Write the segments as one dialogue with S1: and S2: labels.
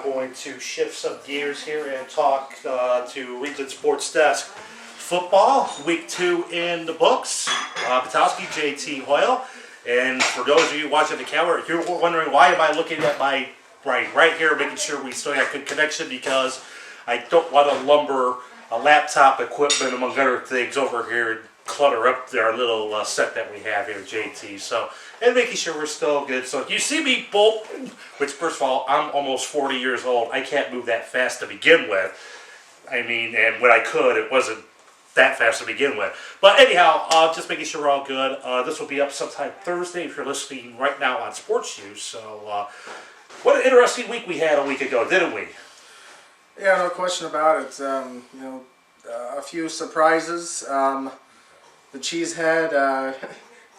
S1: going to shift some gears here and talk to Region Sportsdesk football. Week 2 in the books. Patowski, JT Hoyle. And for those of you watching the camera, if you're wondering why am I looking at my right here, making sure we still have good connection, because I don't want to lumber a laptop equipment among other things over here and clutter up our little set that we have here, JT. So, and making sure we're still good. So if you see me bolt, which first of all, I'm almost 40 years old. I can't move that fast to begin with. I mean, and when I could, it wasn't that fast to begin with. But anyhow, just making sure we're all good. This will be up sometime Thursday if you're listening right now on Sports News. So, what an interesting week we had a week ago, didn't we?
S2: Yeah, no question about it. A few surprises. The Cheesehead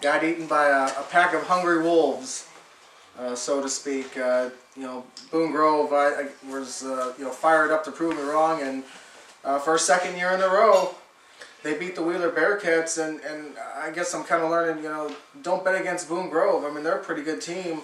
S2: got eaten by a pack of hungry wolves, so to speak. Boone Grove was fired up to prove me wrong, and for a second year in a row, they beat the Wheeler Bearcats, and I guess I'm kind of learning, don't bet against Boone Grove. I mean, they're a pretty good team.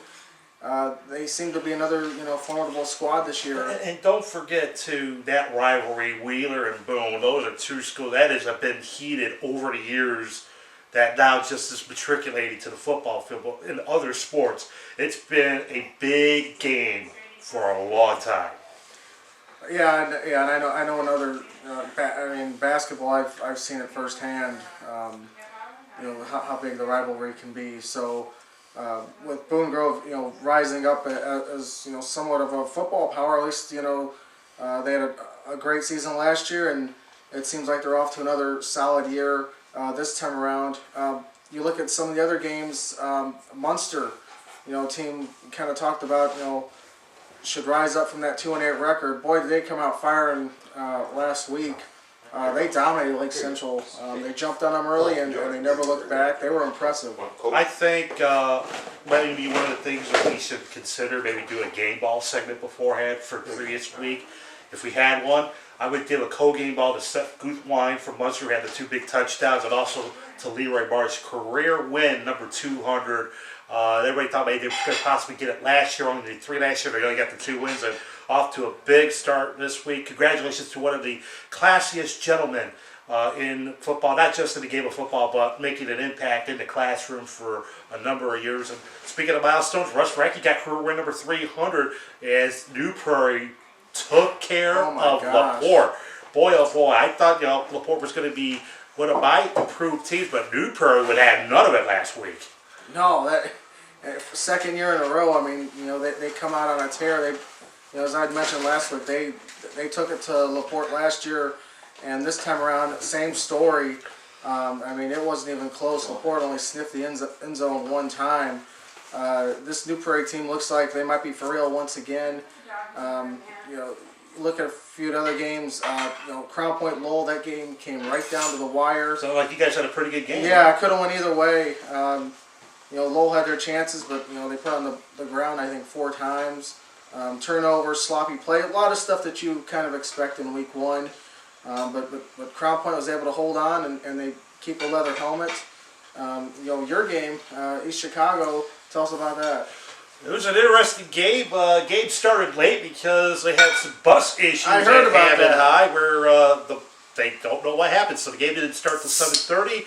S2: They seem to be another, formidable squad this year.
S1: And don't forget, too, that rivalry, Wheeler and Boone, those are two schools that has been heated over the years, that now just is matriculating to the football field. But in other sports, it's been a big game for a long time.
S2: Yeah, and I know another. Basketball. I've seen it firsthand. How big the rivalry can be. So. With Boone Grove, rising up as somewhat of a football power, at least they had a great season last year, and it seems like they're off to another solid year this time around. You look at some of the other games, Munster, team kind of talked about, should rise up from that 2-8 record. Boy, did they come out firing last week. They dominated Lake Central. They jumped on them early, and they never looked back. They were impressive.
S1: I think maybe one of the things that we should consider, maybe do a game ball segment beforehand for previous week. If we had one, I would give a co-game ball to Seth Gutwine from Munster, who had the 2 big touchdowns, and also to Leroy Marsh, career win number 200. Everybody thought maybe they could possibly get it last year. Only did 3 last year. They only got the 2 wins, and off to a big start this week. Congratulations to one of the classiest gentlemen in football, not just in the game of football, but making an impact in the classroom for a number of years. And speaking of milestones, Russ Ranky got career win number 300 as New Prairie took care of LaPorte. Boy, oh boy, I thought LaPorte was going to be one of my improved teams, but New Prairie would have none of it last week.
S2: No, that second year in a row. I mean, they come out on a tear. As I mentioned last week, they took it to LaPorte last year, and this time around, same story. It wasn't even close. LaPorte only sniffed the end zone one time. This New Prairie team looks like they might be for real once again. Look at a few other games. Crown Point Lowell, that game came right down to the wire.
S1: So, you guys had a pretty good game.
S2: Yeah, could have went either way. Lowell had their chances, but they put on the ground, I think, 4 times. Turnovers, sloppy play, a lot of stuff that you kind of expect in week 1. But Crown Point was able to hold on, and they keep a leather helmet. Your game, East Chicago, tell us about that.
S1: It was an interesting game. Game started late because they had some bus issues
S2: I heard about that.
S1: High where they don't know what happened. So the game didn't start till 7:30.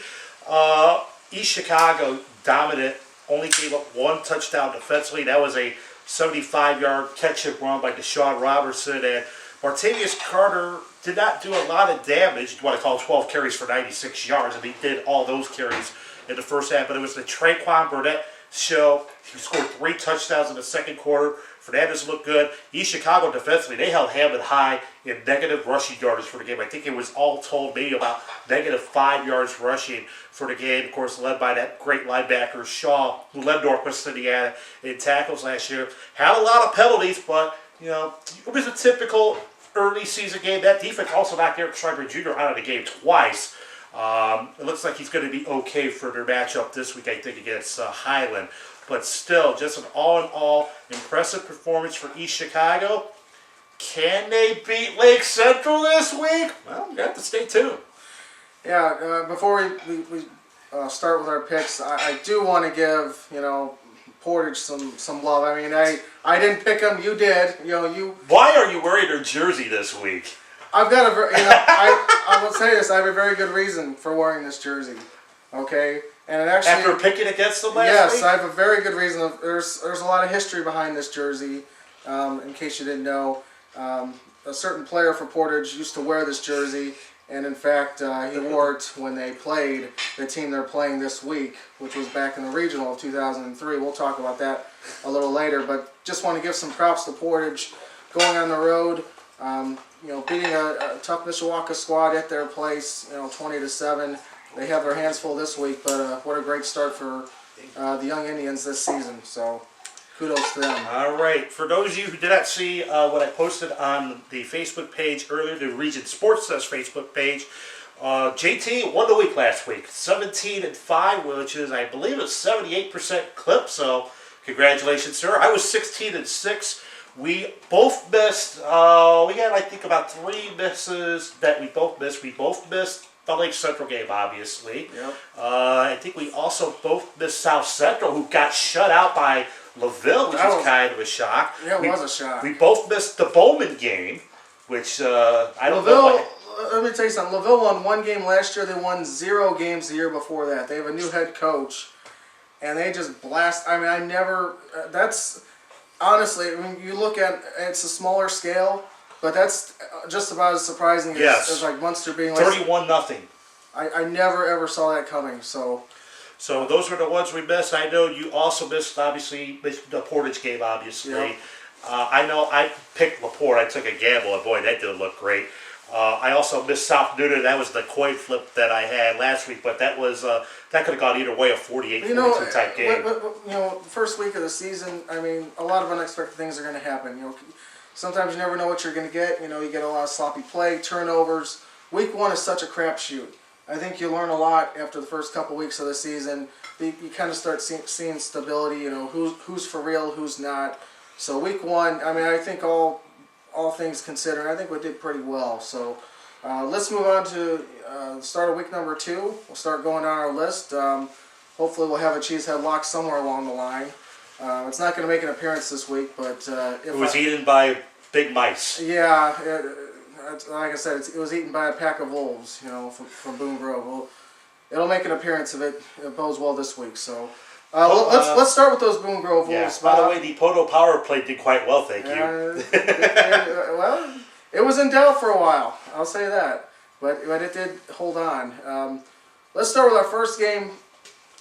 S1: East Chicago dominant, only gave up 1 touchdown defensively. That was a 75-yard catch-up run by Deshaun Robertson, and Martavius Carter did not do a lot of damage. You want to call 12 carries for 96 yards, and he did all those carries in the first half. But it was the Traquan Burnett show. He scored 3 touchdowns in the second quarter. Fernandez looked good. East Chicago defensively, they held Hammond high in negative rushing yardage for the game. I think it was all told maybe about negative 5 yards rushing for the game. Of course, led by that great linebacker, Shaw, who led Northwest Indiana in tackles last year. Had a lot of penalties, but, it was a typical early season game. That defense also knocked Eric Schreiber Jr. out of the game twice. It looks like he's going to be okay for their matchup this week, I think, against Highland. But still, just an all-in-all impressive performance for East Chicago. Can they beat Lake Central this week? Well, you have to stay tuned.
S2: Yeah, before we start with our picks, I do want to give, Portage some love. I mean, I didn't pick them. You did.
S1: Why are you wearing their jersey this week?
S2: I've got I will say this. I have a very good reason for wearing this jersey. Okay, and it actually
S1: After picking against them last
S2: yes,
S1: week?
S2: I have a very good reason. There's a lot of history behind this jersey. In case you didn't know, a certain player for Portage used to wear this jersey, and in fact, he wore it when they played the team they're playing this week, which was back in the regional of 2003. We'll talk about that a little later, but just want to give some props to Portage going on the road. Beating a tough Mishawaka squad at their place, 20-7. They have their hands full this week, but what a great start for the Young Indians this season. So kudos to them.
S1: All right. For those of you who did not see what I posted on the Facebook page earlier, the Region Sportsdesk Facebook page, JT won the week last week, 17-5, which is, I believe, a 78% clip. So congratulations, sir. I was 16-6. We both missed. We had, I think, about 3 misses that we both missed. We both missed the Lake Central game, obviously.
S2: Yep.
S1: I think we also both missed South Central, who got shut out by LaVille, which was kind of a shock.
S2: Yeah, it was a shock.
S1: We both missed the Bowman game, which I don't
S2: LaVille,
S1: know.
S2: let me tell you something. LaVille won 1 game last year. They won 0 games the year before that. They have a new head coach, and they just blast. I mean, I never. That's honestly, when you look at it's a smaller scale, but that's just about as surprising as like Munster being like
S1: 31-0.
S2: I never ever saw that coming. So
S1: those were the ones we missed. I know you also missed, obviously, the Portage game, obviously.
S2: Yep.
S1: I know I picked LaPorte. I took a gamble, and boy, that didn't look great. I also missed South Newton. That was the coin flip that I had last week, but that was that could have gone either way, a 48-42 type game.
S2: First week of the season, I mean, a lot of unexpected things are going to happen. Sometimes you never know what you're going to get. You get a lot of sloppy play, turnovers. Week 1 is such a crapshoot. I think you learn a lot after the first couple weeks of the season. You kind of start seeing stability. Who's for real, who's not. So week 1, I mean, I think all things considered, I think we did pretty well. So let's move on to the start of week number 2. We'll start going down our list. Hopefully we'll have a Cheesehead lock somewhere along the line. It's not going to make an appearance this week, but
S1: It was eaten by big mice.
S2: Yeah, like I said, it was eaten by a pack of wolves, from Boone Grove. Well, it'll make an appearance if it bodes well this week. So let's start with those Boone Grove wolves.
S1: By the way, the Poto power play did quite well, thank you.
S2: Well, it was in doubt for a while, I'll say that, but it did hold on. Let's start with our first game.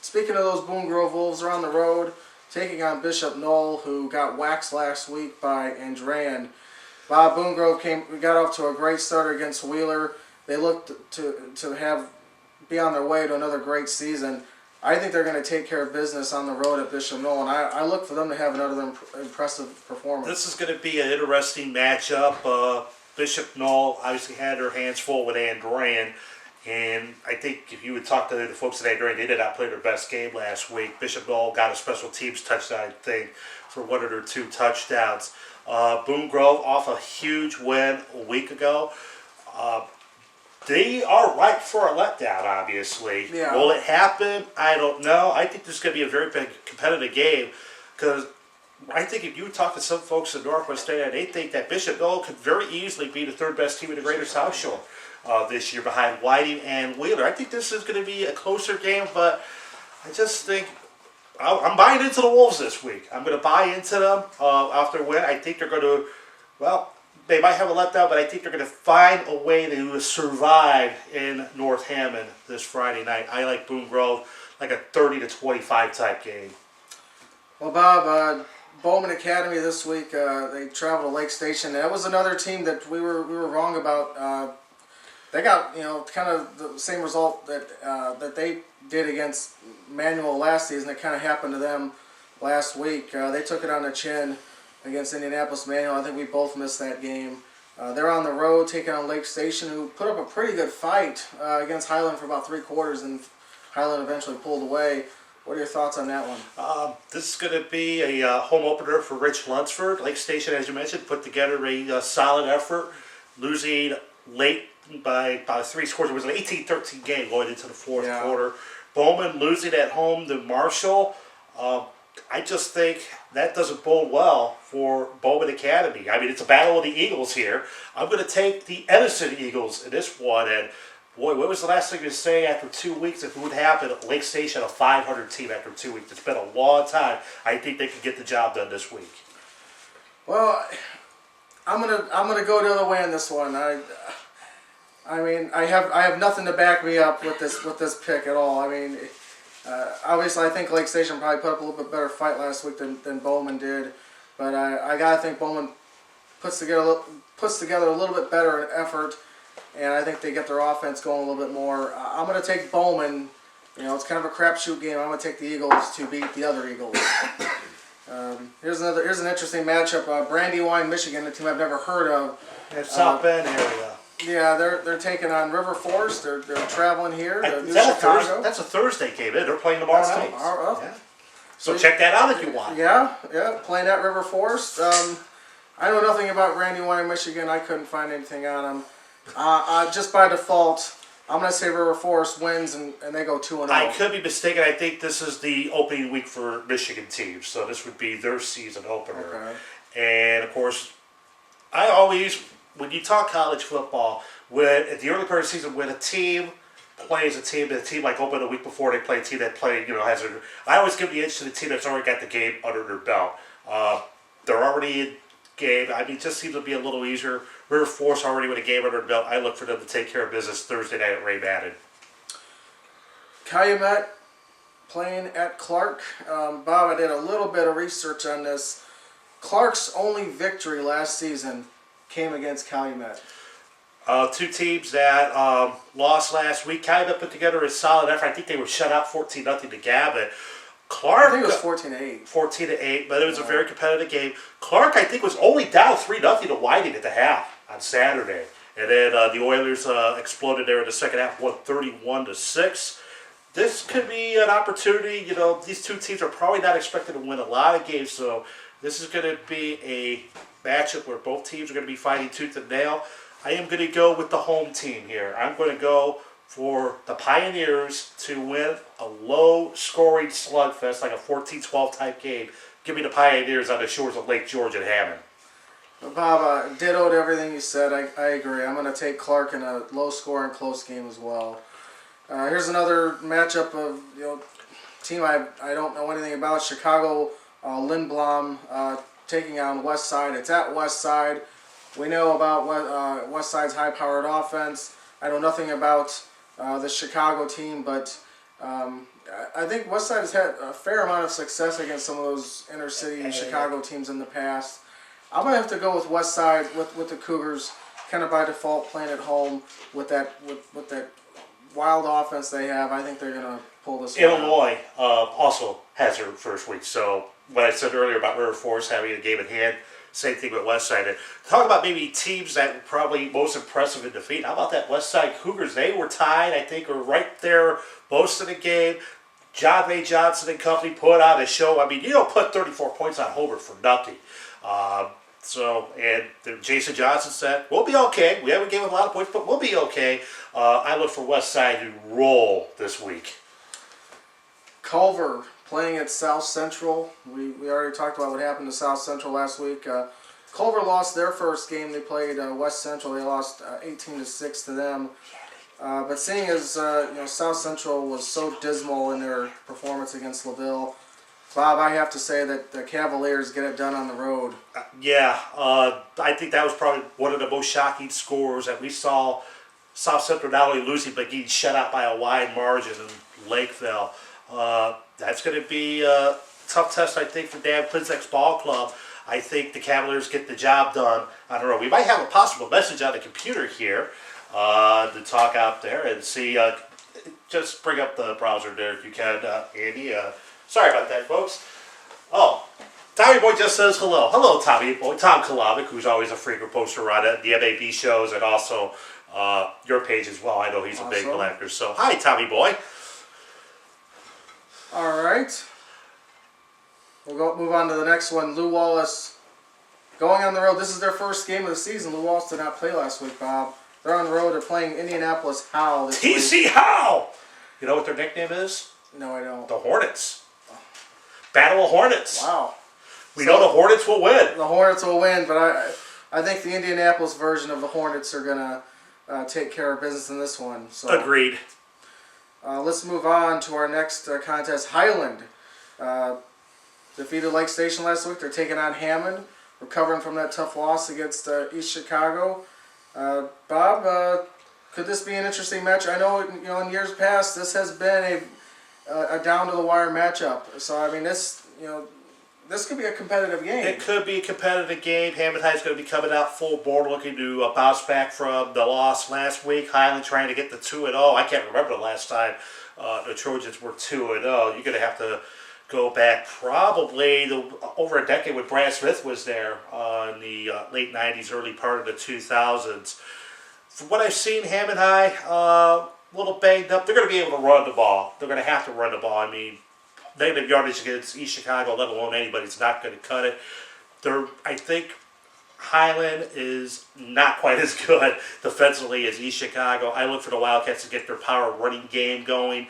S2: Speaking of those Boone Grove wolves, they're on the road, taking on Bishop Knoll, who got waxed last week by Andrean. Bob Boone Grove got off to a great start against Wheeler. They looked to be on their way to another great season. I think they're going to take care of business on the road at Bishop Knoll, and I look for them to have another impressive performance.
S1: This is going to be an interesting matchup. Bishop Knoll obviously had their hands full with Andrean, and I think if you would talk to the folks at Andrean, they did not play their best game last week. Bishop Knoll got a special teams touchdown, I think, for 1 of their 2 touchdowns. Boone Grove off a huge win a week ago. They are ripe for a letdown, obviously.
S2: Yeah.
S1: Will it happen? I don't know. I think this is going to be a very big competitive game because I think if you talk to some folks in Northwest Indiana, they think that Bishop Knoll could very easily be the 3rd best team in the Greater South Shore this year behind Whiting and Wheeler. I think this is going to be a closer game, but I just think I'm buying into the Wolves this week. I'm going to buy into them after a win. I think they're going to, they might have a letdown, but I think they're going to find a way to survive in North Hammond this Friday night. I like Boone Grove, like a 30-25 type game.
S2: Well, Bob, Bowman Academy this week, they traveled to Lake Station. That was another team that we were wrong about. They got kind of the same result that they did against Manual last season. It kind of happened to them last week. They took it on the chin against Indianapolis Manual. I think we both missed that game. They're on the road taking on Lake Station, who put up a pretty good fight against Highland for about 3 quarters, and Highland eventually pulled away. What are your thoughts on that one?
S1: This is going to be a home opener for Rich Lunsford. Lake Station, as you mentioned, put together a solid effort, losing late by about 3 scores. It was an 18-13 game going into the 4th quarter. Bowman losing at home to Marshall. I just think that doesn't bode well for Bowman Academy. I mean, it's a battle of the Eagles here. I'm going to take the Edison Eagles in this one. And boy, what was the last thing to say after 2 weeks? If it would happen at Lake Station, a 500 team after 2 weeks. It's been a long time. I think they can get the job done this week.
S2: Well, I'm gonna go the other way on this one. I mean, I have nothing to back me up with this pick at all. I mean, obviously, I think Lake Station probably put up a little bit better fight last week than Bowman did, but I gotta think Bowman puts together a little bit better effort, and I think they get their offense going a little bit more. I'm gonna take Bowman. You know, it's kind of a crapshoot game. I'm gonna take the Eagles to beat the other Eagles. Here's an interesting matchup. Brandywine, Michigan, a team I've never heard of.
S1: South Bend area.
S2: Yeah, they're taking on River Forest. They're traveling here to
S1: Chicago. That's a Thursday game. They're playing tomorrow night. Yeah. So check that out if you want.
S2: Yeah, playing at River Forest. I know nothing about Brandywine, Michigan. I couldn't find anything on them. Just by default, I'm going to say River Forest wins and they go 2-0.
S1: I could be mistaken. I think this is the opening week for Michigan teams, so this would be their season opener.
S2: Okay.
S1: And of course, I always, when you talk college football, at the early part of the season, when a team plays a team like open a week before they play a team that played, I always give the edge to the team that's already got the game under their belt. They're already in game. I mean, it just seems to be a little easier. River Forest already with a game under their belt. I look for them to take care of business Thursday night at Ray Madden.
S2: Calumet playing at Clark. Bob, I did a little bit of research on this. Clark's only victory last season came against Calumet.
S1: Two teams that lost last week. Calumet put together a solid effort. I think they were shut out 14-0 to Gavin. Clark,
S2: I think it was 14-8.
S1: 14-8, but it was a very competitive game. Clark, I think, was only down 3-0 to Whiting at the half on Saturday. And then the Oilers exploded there in the second half, won 31-6. This could be an opportunity. These two teams are probably not expected to win a lot of games, so this is going to be a matchup where both teams are going to be fighting tooth and nail. I am going to go with the home team here. I'm going to go for the Pioneers to win a low-scoring slugfest, like a 14-12 type game. Give me the Pioneers on the shores of Lake George and Hammond.
S2: Bob, dittoed everything you said. I agree. I'm going to take Clark in a low-scoring, close game as well. Here's another matchup of team I don't know anything about. Chicago Lindblom taking on West Side. It's at West Side. We know about West Side's high-powered offense. I know nothing about the Chicago team, but I think West Side has had a fair amount of success against some of those inner-city Chicago teams in the past. I'm going to have to go with West Side, with the Cougars, kind of by default, playing at home with that wild offense they have. I think they're going to pull this one out.
S1: Illinois also has their first week, so what I said earlier about River Forest having a game in hand, same thing with West Side. And talk about maybe teams that were probably most impressive in defeat. How about that West Side Cougars? They were tied, I think, or right there most of the game. John A. Johnson and company put on a show. I mean, you don't put 34 points on Hobart for nothing. And Jason Johnson said, we'll be okay. We haven't given a lot of points, but we'll be okay. I look for West Side to roll this week.
S2: Culver playing at South Central. We already talked about what happened to South Central last week. Culver lost their first game. They played West Central. They lost 18-6 to them. But seeing as South Central was so dismal in their performance against LaVille, Bob, I have to say that the Cavaliers get it done on the road.
S1: I think that was probably one of the most shocking scores that we saw. South Central not only losing, but getting shut out by a wide margin in Lakeville. That's going to be a tough test, I think, for Dan Pliszek's ball club. I think the Cavaliers get the job done on the road. We might have a possible message on the computer here to talk out there and see. Just bring up the browser there if you can, Andy. Sorry about that, folks. Oh, Tommy Boy just says hello. Hello, Tommy Boy. Tom Kalavic, who's always a frequent poster on the MAB shows and also your page as well. I know he's a big collector. So, hi, Tommy Boy.
S2: All right. We'll move on to the next one. Lew Wallace going on the road. This is their first game of the season. Lew Wallace did not play last week, Bob. They're on the road. They're playing Indianapolis Howe this week.
S1: TC Howe! You know what their nickname is?
S2: No, I don't.
S1: The Hornets. Battle of Hornets.
S2: Wow.
S1: We know the Hornets will win.
S2: The Hornets will win, but I think the Indianapolis version of the Hornets are going to take care of business in this one. So
S1: Agreed.
S2: let's move on to our next contest. Highland defeated Lake Station last week. They're taking on Hammond, recovering from that tough loss against East Chicago. Bob, could this be an interesting match? I know, in years past, this has been a down to the wire matchup. So I mean, this could be a competitive game.
S1: It could be a competitive game. Hammond High is going to be coming out full board, looking to bounce back from the loss last week. Highland trying to get the 2-0. I can't remember the last time the Trojans were 2-0. You're going to have to go back probably over a decade when Brad Smith was there in the late 90s, early part of the 2000s. From what I've seen, Hammond High, a little banged up. They're going to be able to run the ball. They're going to have to run the ball. I mean, negative yardage against East Chicago, let alone anybody's not going to cut it. I think Highland is not quite as good defensively as East Chicago. I look for the Wildcats to get their power running game going.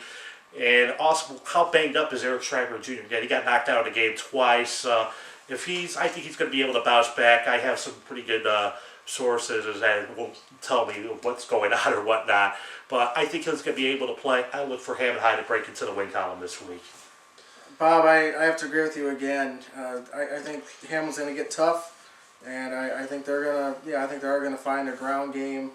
S1: And also, how banged up is Eric Schreiber Jr.? Again, he got knocked out of the game twice. I think he's going to be able to bounce back. I have some pretty good sources that will tell me what's going on or whatnot. But I think he's going to be able to play. I look for Hammond High to break into the win column this week.
S2: Bob, I have to agree with you again. I think Hammond's going to get tough, and I think they're going to. I think they are going to find a ground game.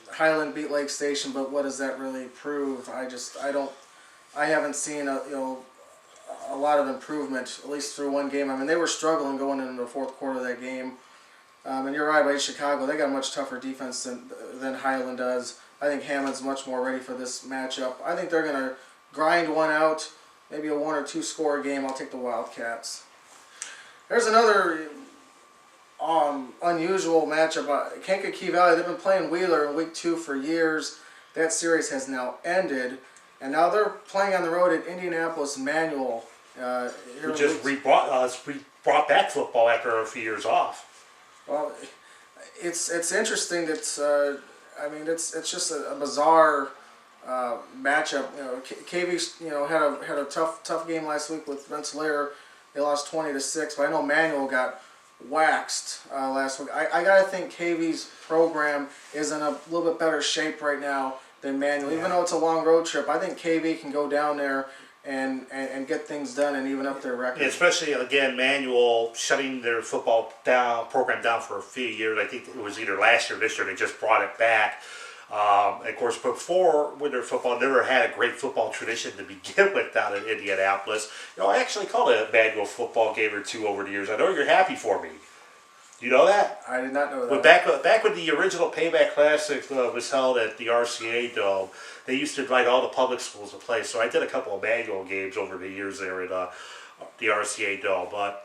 S2: Highland beat Lake Station, but what does that really prove? I haven't seen a lot of improvement, at least through one game. I mean, they were struggling going into the fourth quarter of that game. And you're right about Chicago. They got a much tougher defense than Highland does. I think Hammond's much more ready for this matchup. I think they're going to grind one out, maybe a 1 or 2 score game. I'll take the Wildcats. There's another unusual matchup. Kankakee Valley, they've been playing Wheeler in week 2 for years. That series has now ended, and now they're playing on the road at Indianapolis Manual.
S1: We just brought back football after a few years off.
S2: Well, it's interesting that it's just a bizarre matchup. KV had a tough game last week with Rensselaer. They lost 20-6, but I know Manual got waxed last week. I gotta think KV's program is in a little bit better shape right now than Manual. Yeah. Even though it's a long road trip, I think KV can go down there and get things done and even up their record.
S1: Yeah, especially again, Manual shutting their football program down for a few years. I think it was either last year or this year. They just brought it back. Of course, before winter football, never had a great football tradition to begin with down in Indianapolis. I actually called it a Manual football game or two over the years. I know you're happy for me. You know that?
S2: I did not know that.
S1: But back when the original Payback Classic was held at the RCA Dome, they used to invite all the public schools to play. So I did a couple of Manual games over the years there at the RCA Dome. But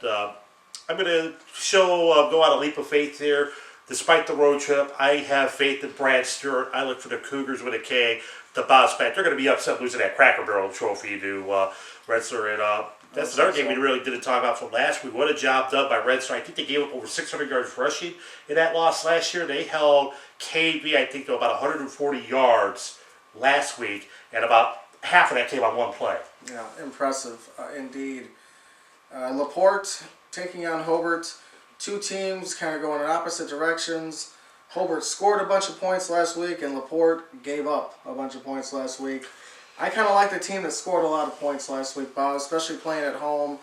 S1: I'm going to go on a leap of faith here. Despite the road trip, I have faith in Brad Stewart. I look for the Cougars with a K to bounce back. They're going to be upset losing that Cracker Barrel trophy to Rensselaer. And that's another game we really didn't talk about from last week. What a job done by Rensselaer. I think they gave up over 600 yards rushing in that loss last year. They held KV, I think, to about 140 yards last week, and about half of that came on one play.
S2: Yeah, impressive indeed. LaPorte taking on Hobart. Two teams kind of going in opposite directions. Hobart scored a bunch of points last week, and LaPorte gave up a bunch of points last week. I kind of like the team that scored a lot of points last week, Bob, especially playing at home.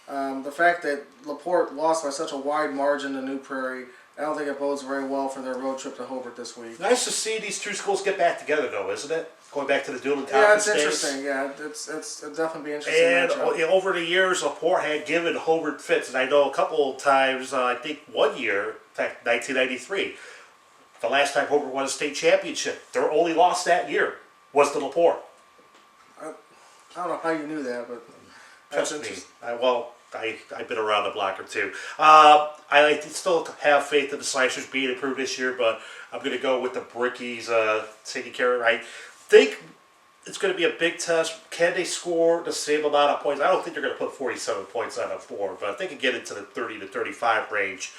S2: The fact that LaPorte lost by such a wide margin to New Prairie, I don't think it bodes very well for their road trip to Hobart this week.
S1: Nice to see these two schools get back together, though, isn't it? Going back to the Dueling Conference days.
S2: Yeah, it's interesting. Yeah, it's definitely be interesting.
S1: And over the years, LaPorte had given Hobart fits, and I know a couple of times. I think one year, in fact, 1993, the last time Hobart won a state championship, their only loss that year was to LaPorte.
S2: I don't know how you knew that, but that's interesting.
S1: I've been around the block or two. I still have faith in the Slashers being improved this year, but I'm going to go with the Brickies taking care of it. I think it's going to be a big test. Can they score the same amount of points? I don't think they're going to put 47 points on the board, but if they can get into the 30 to 35 range,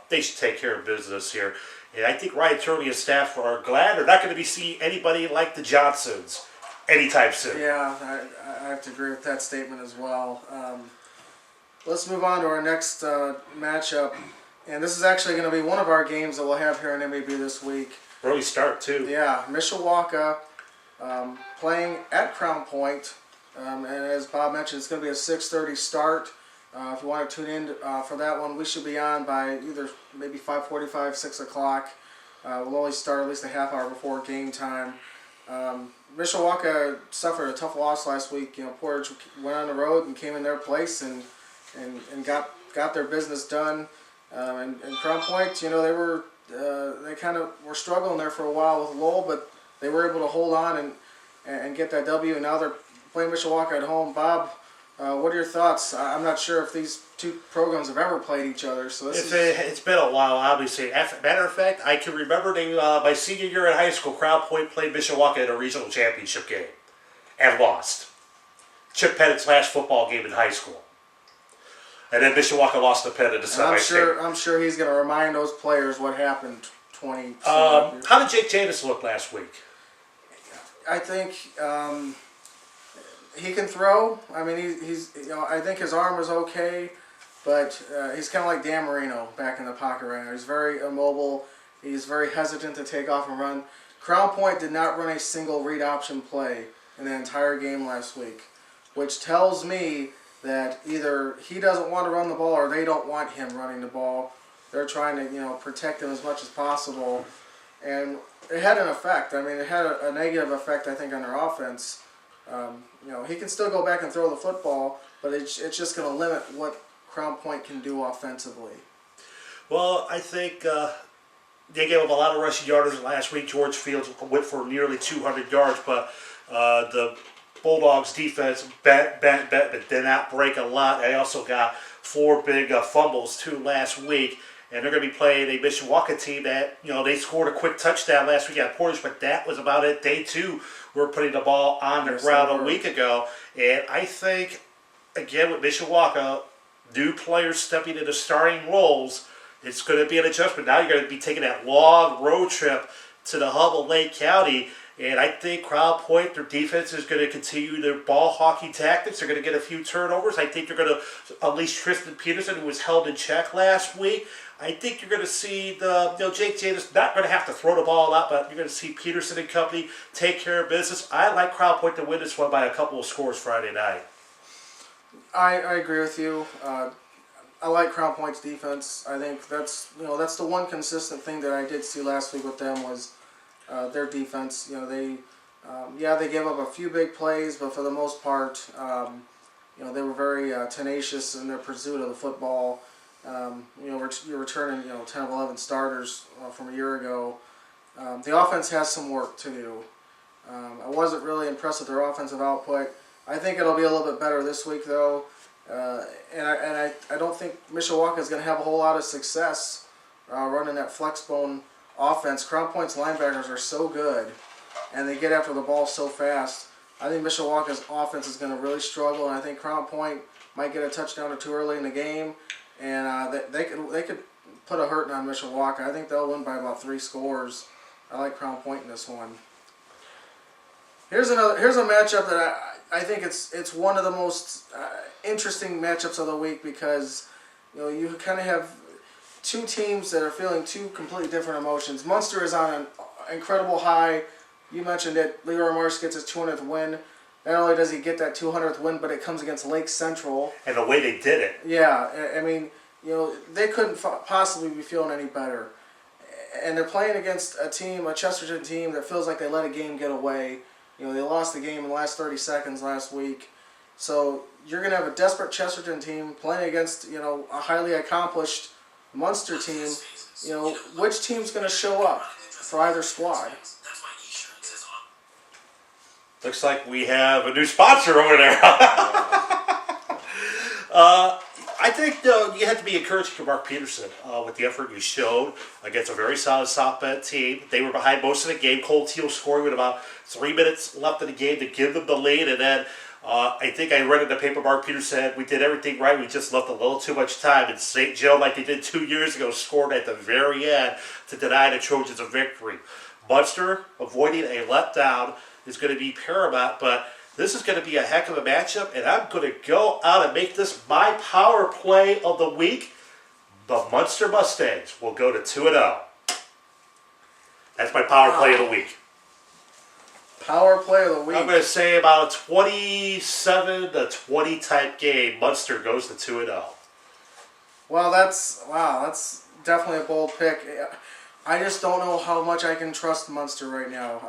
S1: they should take care of business here. And I think Ryan Turley and staff are glad they're not going to be seeing anybody like the Johnsons anytime soon.
S2: Yeah, I have to agree with that statement as well. Let's move on to our next matchup. And this is actually going to be one of our games that we'll have here in MAB this week.
S1: Early start, too.
S2: Yeah, Mishawaka playing at Crown Point. And as Bob mentioned, it's going to be a 6:30 start. If you want to tune in for that one, we should be on by either maybe 5:45, 6 o'clock. We'll always start at least a half hour before game time. Mishawaka suffered a tough loss last week. Portage went on the road and came in their place and got their business done. And Crown Point, they kind of were struggling there for a while with Lowell, but they were able to hold on and get that W. And now they're playing Mishawaka at home. Bob, what are your thoughts? I'm not sure if these two programs have ever played each other. So
S1: it's been a while, obviously. Matter of fact, I can remember my senior year in high school, Crown Point played Mishawaka in a regional championship game and lost. Chip Pennett's last football game in high school. And then Mishawaka lost to Penn in the semi-state.
S2: I'm sure he's going to remind those players what happened 20.
S1: How did Jake Jadis look last week?
S2: I think he can throw. I mean, I think his arm is okay, but he's kind of like Dan Marino back in the pocket right now. He's very immobile. He's very hesitant to take off and run. Crown Point did not run a single read option play in the entire game last week, which tells me that either he doesn't want to run the ball or they don't want him running the ball. They're trying to, protect him as much as possible. And it had an effect. I mean, it had a negative effect, I think, on their offense. He can still go back and throw the football, but it's just going to limit what Crown Point can do offensively.
S1: Well, I think they gave up a lot of rushing yards last week. George Fields went for nearly 200 yards, but the Bulldogs defense but did not break a lot. They also got 4 big fumbles too last week, and they're going to be playing a Mishawaka team that they scored a quick touchdown last week at Portage, but that was about it. They too were putting the ball on the ground a week ago, and I think again with Mishawaka, new players stepping into starting roles, it's going to be an adjustment. Now you're going to be taking that long road trip to the hub of Lake County. And I think Crown Point, their defense is going to continue their ball hawking tactics. They're going to get a few turnovers. I think they're going to unleash Tristan Peterson, who was held in check last week. I think you're going to see Jake Jadis not going to have to throw the ball out, but you're going to see Peterson and company take care of business. I like Crown Point to win this one by a couple of scores Friday night.
S2: I agree with you. I like Crown Point's defense. I think that's the one consistent thing that I did see last week with them was their defense. They gave up a few big plays, but for the most part, they were very tenacious in their pursuit of the football. You're returning 10 of 11 starters from a year ago. The offense has some work to do. I wasn't really impressed with their offensive output. I think it'll be a little bit better this week though, and I don't think Mishawaka is going to have a whole lot of success running that flex bone offense. Crown Point's linebackers are so good, and they get after the ball so fast. I think Mishawaka's offense is going to really struggle, and I think Crown Point might get a touchdown or two early in the game, and they could put a hurting on Mishawaka. I think they'll win by about 3 scores. I like Crown Point in this one. Here's a matchup that I think it's one of the most interesting matchups of the week because you kind of have 2 teams that are feeling 2 completely different emotions. Munster is on an incredible high. You mentioned it. Leroy Marsh gets his 200th win. Not only does he get that 200th win, but it comes against Lake Central.
S1: And the way they did it.
S2: Yeah, I mean, they couldn't possibly be feeling any better. And they're playing against a Chesterton team that feels like they let a game get away. They lost the game in the last 30 seconds last week. So you're going to have a desperate Chesterton team playing against, a highly accomplished Munster team. Which team's going to show up for either squad?
S1: Looks like we have a new sponsor over there. I think you have to be encouraging to Mark Peterson with the effort you showed against a very solid South Bend team. They were behind most of the game. Cole Teal scoring with about 3 minutes left in the game to give them the lead, and then I think I read in the paper Mark Peterson said we did everything right. We just left a little too much time. And St. Joe, like they did 2 years ago, scored at the very end to deny the Trojans a victory. Munster avoiding a letdown is going to be paramount. But this is going to be a heck of a matchup, and I'm going to go out and make this my power play of the week. The Munster Mustangs will go to 2-0. That's my power play of the week.
S2: Power play of the week.
S1: I'm going to say about a 27-20 type game. Munster goes to 2-0.
S2: Well, that's definitely a bold pick. I just don't know how much I can trust Munster right now.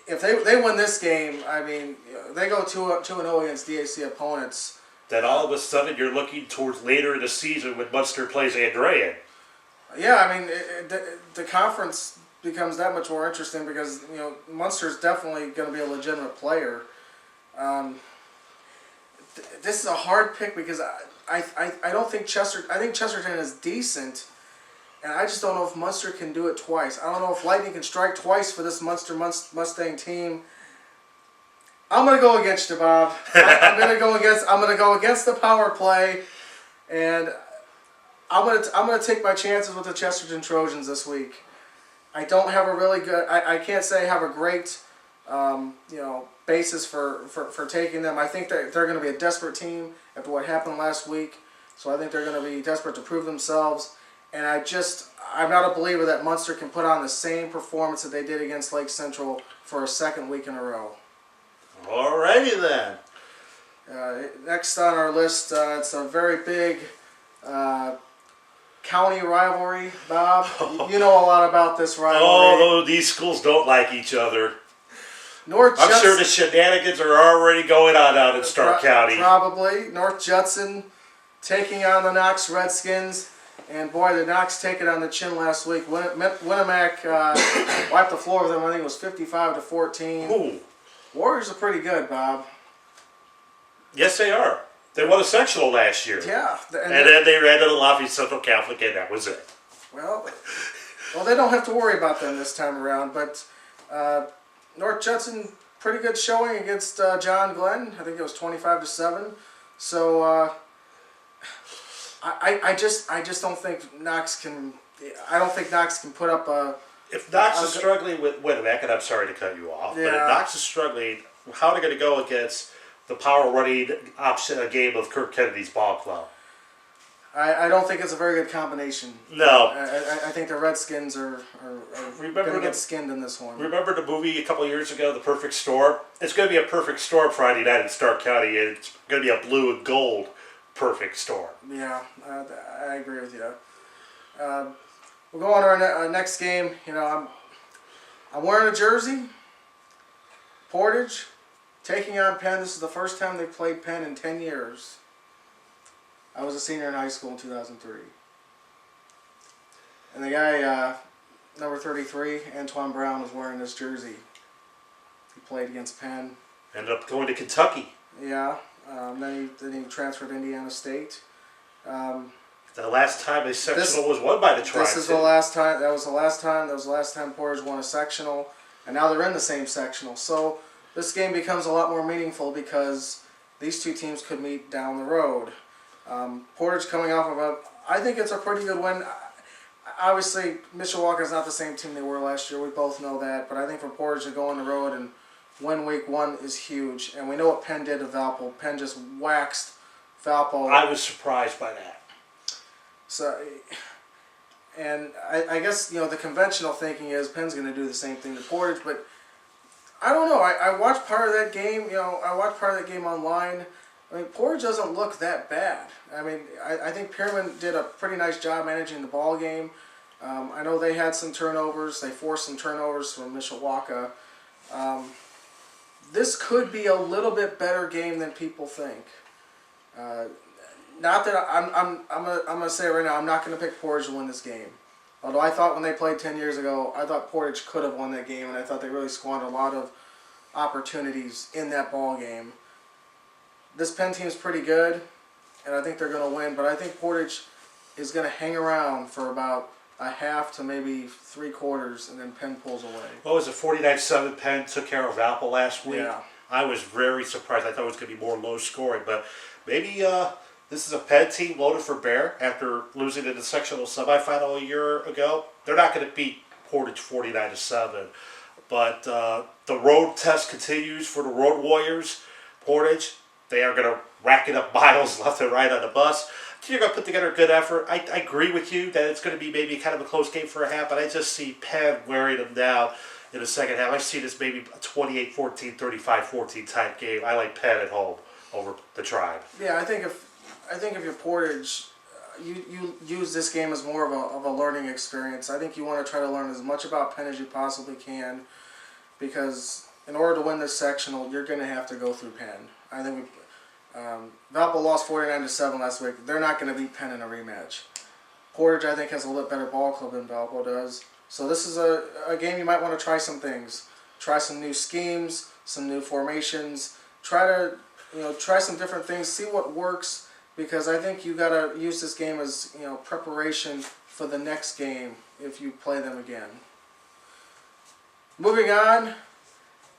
S2: If they win this game, I mean, they go 2-0 against DAC opponents.
S1: Then all of a sudden you're looking towards later in the season when Munster plays Andrean.
S2: Yeah, I mean, the conference becomes that much more interesting because, you know, Munster's definitely going to be a legitimate player. This is a hard pick because I don't think I think Chesterton is decent, and I just don't know if Munster can do it twice. I don't know if Lightning can strike twice for this Munster Mustang team. I'm gonna go against you, Bob. I'm gonna go against the power play, and I'm gonna take my chances with the Chesterton Trojans this week. I don't have a really good. I can't say I have a great, basis for taking them. I think that they're going to be a desperate team after what happened last week. So I think they're going to be desperate to prove themselves. And I'm not a believer that Munster can put on the same performance that they did against Lake Central for a second week in a row.
S1: Alrighty then.
S2: Next on our list, it's a very big county rivalry, Bob. You know a lot about this rivalry.
S1: Oh, these schools don't like each other. I'm sure the shenanigans are already going on out in Stark County.
S2: Probably. North Judson taking on the Knox Redskins. And boy, the Knox take it on the chin last week. Winnemac wiped the floor with them. I think it was 55-14.
S1: Ooh.
S2: Warriors are pretty good, Bob.
S1: Yes, they are. They won a sectional last year.
S2: Yeah.
S1: And then they ran to the Lafayette Central Catholic, and that was it.
S2: Well, they don't have to worry about them this time around. But North Judson, pretty good showing against John Glenn. I think it was 25-7. So I just don't think Knox can. I don't think Knox can put up a.
S1: If Knox is struggling with Winnemac, and I'm sorry to cut you off, but if Knox is struggling, how are they going to go against the power running option game of Kirk Kennedy's ball club?
S2: I don't think it's a very good combination.
S1: No.
S2: I think the Redskins are going to get skinned in this one.
S1: Remember the movie a couple of years ago, The Perfect Storm? It's going to be a perfect storm Friday night in Stark County, and it's going to be a blue and gold perfect storm.
S2: Yeah, I agree with you. We'll go on to our next game. You know, I'm wearing a jersey. Portage taking on Penn. This is the first time they've played Penn in 10 years. I was a senior in high school in 2003. And the guy, number 33, Antoine Brown, was wearing this jersey. He played against Penn.
S1: Ended up going to Kentucky.
S2: Yeah. Then he transferred to Indiana State.
S1: The last time a sectional was won by the Tribes.
S2: This is the last time. That was the last time Portage won a sectional, and now they're in the same sectional. So this game becomes a lot more meaningful because these two teams could meet down the road. Portage coming off of I think it's a pretty good win. Obviously, Mishawaka is not the same team they were last year. We both know that. But I think for Portage to go on the road and win week one is huge. And we know what Penn did to Valpo. Penn just waxed Valpo.
S1: I was surprised by that.
S2: So, and I guess, you know, the conventional thinking is Penn's going to do the same thing to Portage. But I don't know. I watched part of that game. You know, I watched part of that game online. I mean, Portage doesn't look that bad. I mean, I think Pierman did a pretty nice job managing the ball game. I know they had some turnovers. They forced some turnovers from Mishawaka. This could be a little bit better game than people think. Not that I'm gonna say right now I'm not gonna pick Portage to win this game. Although I thought when they played 10 years ago, I thought Portage could have won that game, and I thought they really squandered a lot of opportunities in that ball game. This Penn team is pretty good, and I think they're going to win. But I think Portage is going to hang around for about a half to maybe 3/4, and then Penn pulls away.
S1: What was it, 49-7 Penn took care of Valpo last week?
S2: Yeah.
S1: I was very surprised. I thought it was going to be more low scoring. But maybe this is a Penn team loaded for bear after losing in the sectional semifinal a year ago. They're not going to beat Portage 49-7. But the road test continues for the Road Warriors. Portage, they are going to rack it up miles left and right on the bus. You're going to put together a good effort. I agree with you that it's going to be maybe kind of a close game for a half, but I just see Penn wearing them down in the second half. I see this maybe a 28-14, 35-14 type game. I like Penn at home over the Tribe.
S2: Yeah, I think if you're Portage, you use this game as more of a learning experience. I think you want to try to learn as much about Penn as you possibly can, because in order to win this sectional, you're going to have to go through Penn. I think Valpo lost 49-7 last week. They're not going to beat Penn in a rematch. Portage, I think, has a little bit better ball club than Valpo does. So this is a game you might want to try some things. Try some new schemes, some new formations. Try some different things. See what works, because I think you got to use this game as preparation for the next game if you play them again. Moving on,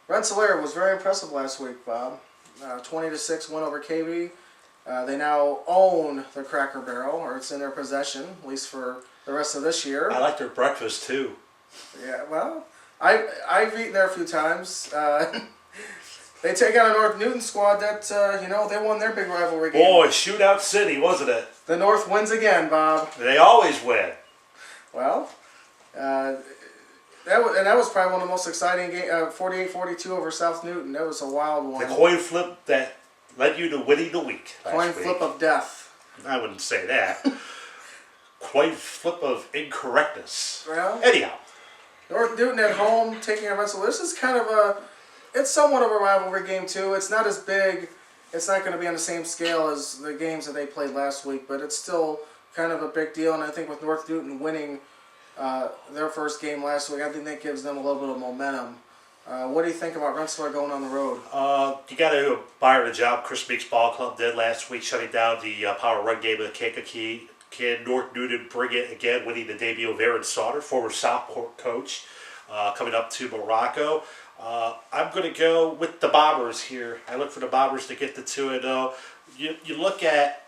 S2: Rensselaer was very impressive last week, Bob. 20-6 win over KB. They now own the Cracker Barrel, or it's in their possession, at least for the rest of this year.
S1: I like their breakfast too.
S2: Yeah, well, I've eaten there a few times. They take on a North Newton squad that they won their big rivalry game.
S1: Boy, shootout city, wasn't it?
S2: The North wins again, Bob.
S1: They always win.
S2: Well, that was probably one of the most exciting games. 48-42 over South Newton. That was a wild one.
S1: The coin flip that led you to winning the week last
S2: Coin
S1: week.
S2: flip of death.
S1: I wouldn't say that. Coin flip of incorrectness.
S2: Well,
S1: anyhow,
S2: North Newton at home taking on Rensselaer. This is kind of it's somewhat of a rivalry game too. It's not as big. It's not going to be on the same scale as the games that they played last week, but it's still kind of a big deal. And I think with North Newton winning their first game last week, I think that gives them a little bit of momentum. What do you think about Rensselaer going on the road?
S1: You got to admire the job Chris Meeks Ball Club did last week, shutting down the power run game of the Kankakee. Can North Newton bring it again, winning the debut of Aaron Sauter, former Southport coach, coming up to Morocco. I'm going to go with the Bombers here. I look for the Bombers to get the 2-0. You look at,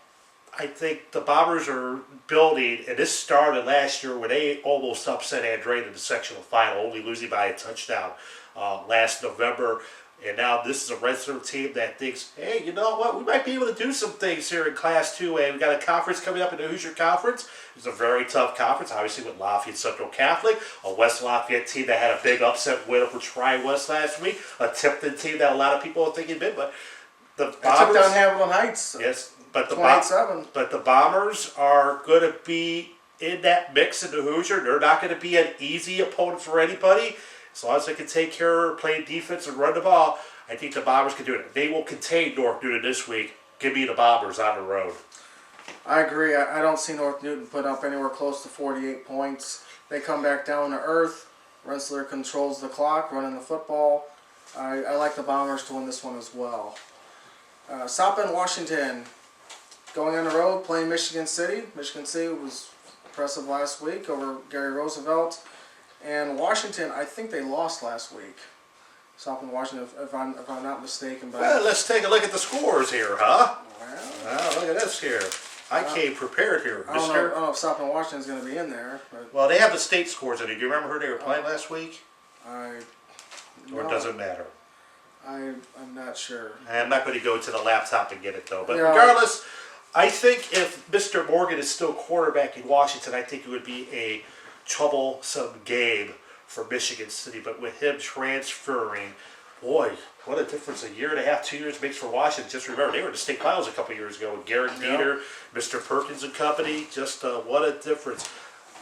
S1: I think the Bombers are building, and this started last year when they almost upset Andrea in the sectional final, only losing by a touchdown last November. And now this is a Rensselaer team that thinks, hey, you know what? We might be able to do some things here in Class 2A. We've got a conference coming up in the Hoosier Conference. It's a very tough conference, obviously, with Lafayette Central Catholic, a West Lafayette team that had a big upset win over Tri-West last week, a Tipton team that a lot of people are thinking big, but the Bombers...
S2: took down Hamilton Heights.
S1: Yes, but the
S2: 27.
S1: But the Bombers are going to be in that mix in the Hoosier. They're not going to be an easy opponent for anybody. As long as they can take care of playing defense and run the ball, I think the Bombers can do it. They will contain North Newton this week. Give me the Bombers on the road.
S2: I agree. I don't see North Newton put up anywhere close to 48 points. They come back down to earth. Rensselaer controls the clock, running the football. I like the Bombers to win this one as well. South Bend, Washington, going on the road, playing Michigan City. Michigan City was impressive last week over Gary Roosevelt. And Washington, I think they lost last week. South Bend, Washington, if I'm not mistaken. But
S1: well, let's take a look at the scores here, huh?
S2: Well,
S1: look at this here. I came prepared here,
S2: I
S1: mister.
S2: don't know if South Bend, Washington's going to be in there. But
S1: Well, they have the state scores in it. Do you remember who they were playing last week? Or
S2: no,
S1: does it matter?
S2: I'm not sure.
S1: I'm not going to go to the laptop and get it, though. But
S2: Yeah.
S1: regardless, I think if Mr. Morgan is still quarterback in Washington, I think it would be a troublesome game for Michigan City. But with him transferring, boy, what a difference a year and a half, 2 years makes for Washington. Just remember, they were in the state finals a couple years ago with Garrett Dieter, Mr. Perkins and company. Just what a difference.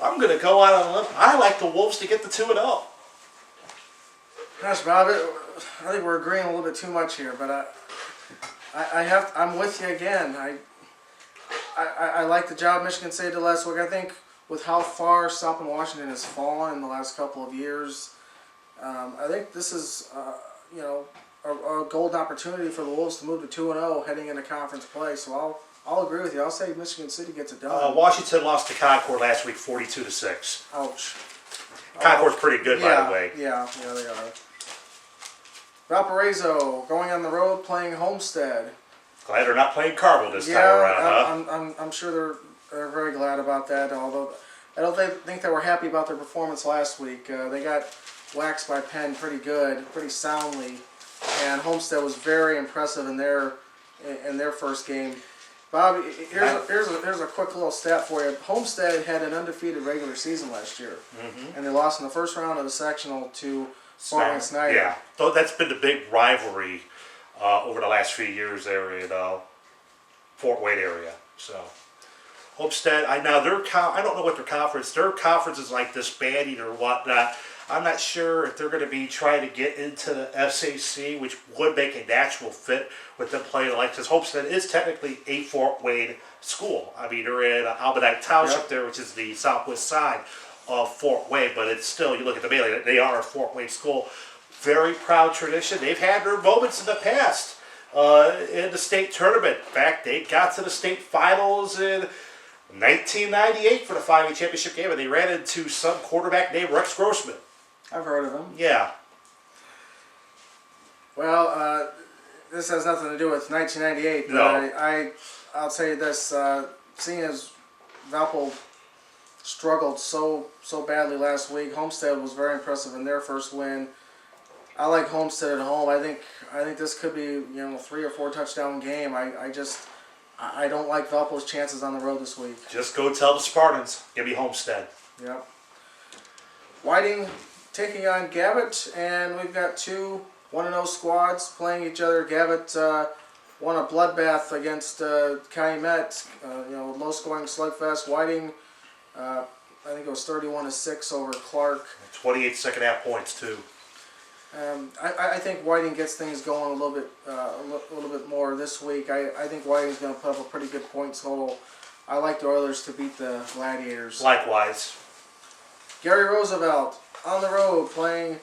S1: I'm going to go out on a limb. I like the Wolves to get the 2-0.
S2: Gosh, Bob, I think we're agreeing a little bit too much here, but I'm with you again. I like the job Michigan State did last week. I think with how far South Bend, Washington has fallen in the last couple of years, I think this is a golden opportunity for the Wolves to move to 2-0 heading into conference play. So I'll agree with you. I'll say Michigan City gets it done.
S1: Washington lost to Concord last week, 42-6.
S2: Ouch.
S1: Concord's pretty good, by the way.
S2: Yeah, they are. Valparaiso going on the road playing Homestead.
S1: Glad they're not playing Carmel this time around, huh?
S2: I'm sure they're very glad about that. Although I don't think they were happy about their performance last week. They got waxed by Penn pretty good, pretty soundly, and Homestead was very impressive in their first game. Bobby, here's a quick little stat for you. Homestead had an undefeated regular season last year, and they lost in the first round of the sectional to Fort Wayne Snyder.
S1: Yeah, so that's been the big rivalry over the last few years there in Fort Wayne area. So Homestead, I don't know what their conference is like disbanding or whatnot. I'm not sure if they're going to be trying to get into the SAC, which would make a natural fit with them playing like this. Homestead is technically a Fort Wayne school. I mean, they're in Albanite Township there, which is the southwest side of Fort Wayne, but it's still, you look at the mailing, they are a Fort Wayne school. Very proud tradition. They've had their moments in the past in the state tournament. In fact, they got to the state finals in 1998 for the 5A championship game, and they ran into some quarterback named Rex Grossman.
S2: I've heard of him.
S1: Yeah.
S2: Well, this has nothing to do with 1998, but
S1: No.
S2: I'll tell you this, seeing as Valpo struggled so badly last week, Homestead was very impressive in their first win. I like Homestead at home. I think this could be, 3 or 4 touchdown game. I don't like Valpo's chances on the road this week.
S1: Just go tell the Spartans, give me Homestead.
S2: Yep. Whiting taking on Gavitt, and we've got 2 1-0 squads playing each other. Gavitt won a bloodbath against Calumet, low-scoring slugfest. Whiting, I think it was 31-6 over Clark.
S1: 28 second half points too.
S2: I think Whiting gets things going a little bit more this week. I think Whiting's going to put up a pretty good point total. I like the Oilers to beat the Gladiators.
S1: Likewise.
S2: Gary Roosevelt on the road playing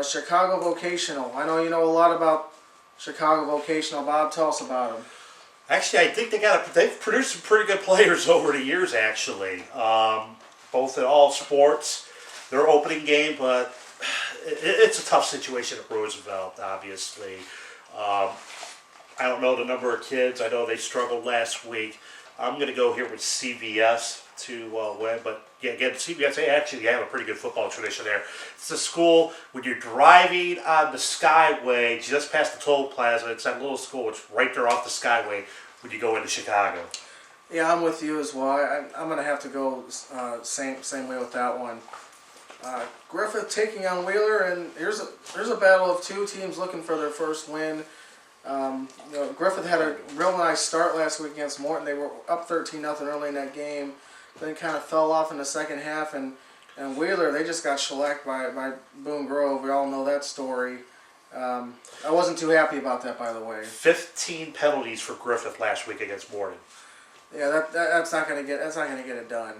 S2: Chicago Vocational. I know you know a lot about Chicago Vocational. Bob, tell us about them.
S1: Actually, I think they've produced some pretty good players over the years, actually. Both in all sports. Their opening game, but it's a tough situation at Roosevelt, obviously. I don't know the number of kids. I know they struggled last week. I'm going to go here with CVS to win, but yeah, again, CVS, they actually have a pretty good football tradition there. It's a school, when you're driving on the Skyway, just past the toll plaza, it's that little school, it's right there off the Skyway when you go into Chicago.
S2: Yeah, I'm with you as well. I'm going to have to go same way with that one. Griffith taking on Wheeler, and here's a battle of 2 teams looking for their first win. Griffith had a real nice start last week against Morton. They were up 13-0 early in that game, then kind of fell off in the second half, and Wheeler, they just got shellacked by Boone Grove. We all know that story. I wasn't too happy about that, by the way.
S1: 15 penalties for Griffith last week against Morton.
S2: Yeah, that's not gonna get it done.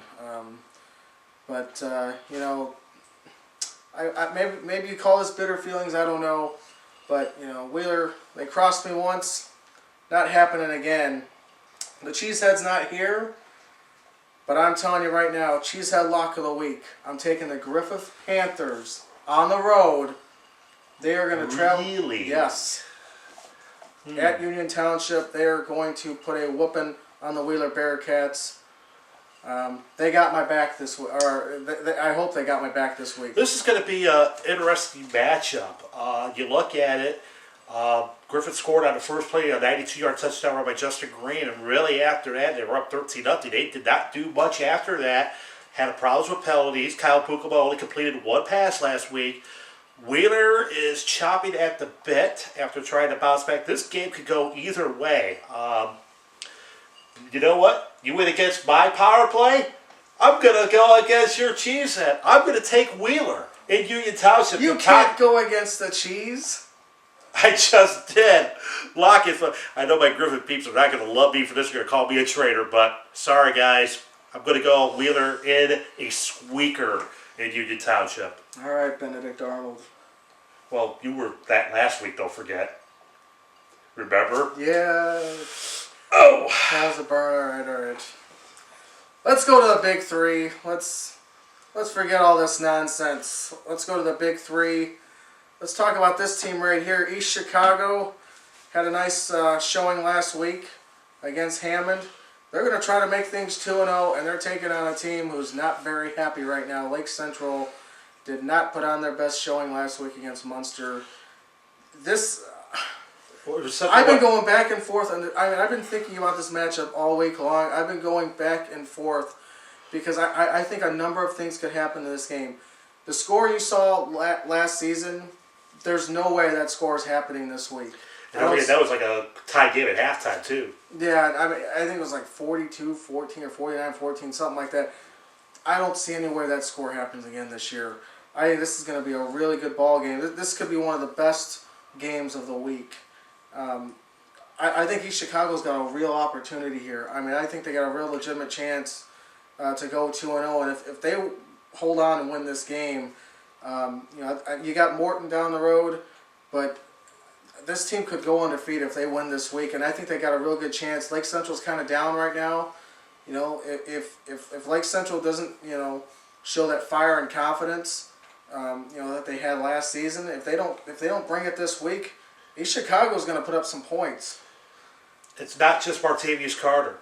S2: Maybe you call this bitter feelings. I don't know. But, Wheeler, they crossed me once. Not happening again. The Cheesehead's not here. But I'm telling you right now, Cheesehead lock of the week. I'm taking the Griffith Panthers on the road. They are going to travel.
S1: Really?
S2: Yes. At Union Township, they are going to put a whooping on the Wheeler Bearcats. They got my back this week, I hope they got my back this week.
S1: This is going to be an interesting matchup. You look at it, Griffith scored on the first play a 92-yard touchdown run by Justin Green, and really after that, they were up 13-0. They did not do much after that. Had problems with penalties. Kyle Pukaba only completed 1 pass last week. Wheeler is chopping at the bit after trying to bounce back. This game could go either way. You know what? You went against my power play. I'm going to go against your Cheesehead. I'm going to take Wheeler in Union Township.
S2: You can't go against the cheese.
S1: I just did. Lock it. I know my Griffith peeps are not going to love me for this. They're going to call me a traitor, but sorry, guys. I'm going to go Wheeler in a squeaker in Union Township.
S2: All right, Benedict Arnold.
S1: Well, you were that last week, don't forget. Remember?
S2: Yeah.
S1: Oh!
S2: That was a burn. All right. Let's go to the big 3. Let's forget all this nonsense. Let's go to the big 3. Let's talk about this team right here. East Chicago had a nice showing last week against Hammond. They're going to try to make things 2-0, and they're taking on a team who's not very happy right now. Lake Central did not put on their best showing last week against Munster. This I've been going back and forth. I've been thinking about this matchup all week long. I've been going back and forth because I think a number of things could happen in this game. The score you saw last season, there's no way that score is happening this week.
S1: And that was like a tie game at halftime, too.
S2: Yeah, I think it was like 42-14 or 49-14, something like that. I don't see any way that score happens again this year. I think this is going to be a really good ball game. This could be one of the best games of the week. I think East Chicago's got a real opportunity here. I think they got a real legitimate chance to go 2-0, and if they hold on and win this game, you got Morton down the road, but this team could go undefeated if they win this week, and I think they got a real good chance. Lake Central's kind of down right now. If Lake Central doesn't show that fire and confidence that they had last season, if they don't bring it this week, East Chicago's going to put up some points.
S1: It's not just Martavius Carter.